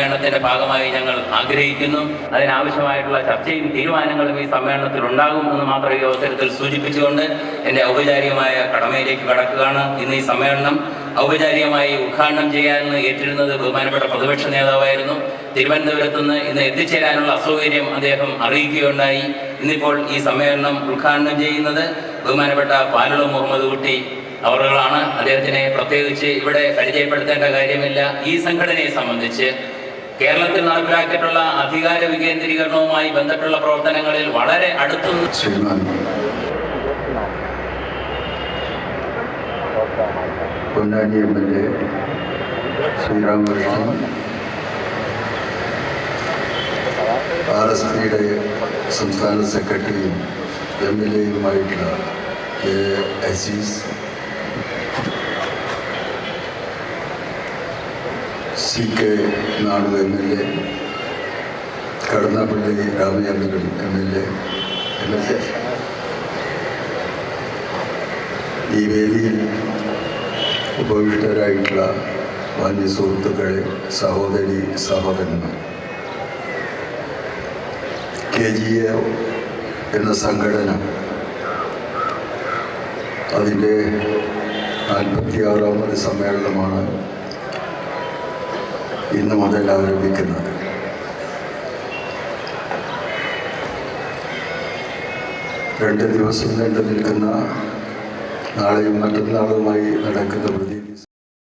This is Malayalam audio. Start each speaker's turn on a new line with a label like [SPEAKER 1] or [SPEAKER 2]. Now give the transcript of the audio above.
[SPEAKER 1] സമ്മേളനത്തിൻ്റെ ഭാഗമായി ഞങ്ങൾ ആഗ്രഹിക്കുന്നു. അതിനാവശ്യമായിട്ടുള്ള ചർച്ചയും തീരുമാനങ്ങളും ഈ സമ്മേളനത്തിൽ ഉണ്ടാകും എന്ന് മാത്രം ഈ അവസരത്തിൽ സൂചിപ്പിച്ചുകൊണ്ട് എൻ്റെ ഔപചാരികമായ കടമയിലേക്ക് കടക്കുകയാണ്. ഇന്ന് ഈ സമ്മേളനം ഔപചാരികമായി ഉദ്ഘാടനം ചെയ്യാൻ ഏറ്റിരുന്നത് ബഹുമാനപ്പെട്ട പ്രതിപക്ഷ നേതാവായിരുന്നു. തിരുവനന്തപുരത്ത് നിന്ന് ഇന്ന് എത്തിച്ചേരാനുള്ള അസൗകര്യം അദ്ദേഹം അറിയിക്കുകയുണ്ടായി. ഇന്നിപ്പോൾ ഈ സമ്മേളനം ഉദ്ഘാടനം ചെയ്യുന്നത് ബഹുമാനപ്പെട്ട പാലുള്ള മുഹമ്മദ് കുട്ടി അവറുകളാണ്. അദ്ദേഹത്തിനെ പ്രത്യേകിച്ച് ഇവിടെ പരിചയപ്പെടുത്തേണ്ട കാര്യമില്ല. ഈ സംഘടനയെ സംബന്ധിച്ച് കേരളത്തിൽ നടപ്പിലാക്കിയിട്ടുള്ള അധികാര വികേന്ദ്രീകരണവുമായി ബന്ധപ്പെട്ടുള്ള പ്രവർത്തനങ്ങളിൽ വളരെ അടുത്തുനിന്ന്
[SPEAKER 2] പൊന്നാനി എം.എൽ.എ ശ്രീരാമകൃഷ്ണൻ, RSPയുടെ സംസ്ഥാന സെക്രട്ടറിയും MLA-യുമായിട്ടുള്ള Azeez, CK Nanu MLA, Kadannappally Ramachandran MLA, ഈ വേദിയിൽ ഉപവിഷ്ടരായിട്ടുള്ള മാന്യ സുഹൃത്തുക്കളെ, സഹോദരി സഹോദരന്മാർ, KGA എന്ന സംഘടന അതിൻ്റെ 46ാമത് സമ്മേളനമാണ് ഇന്ന് മുതൽ ആരംഭിക്കുന്നത്. രണ്ട് ദിവസം നീണ്ടു നിൽക്കുന്ന നാളെയും മറ്റന്നാളുമായി നടക്കുന്ന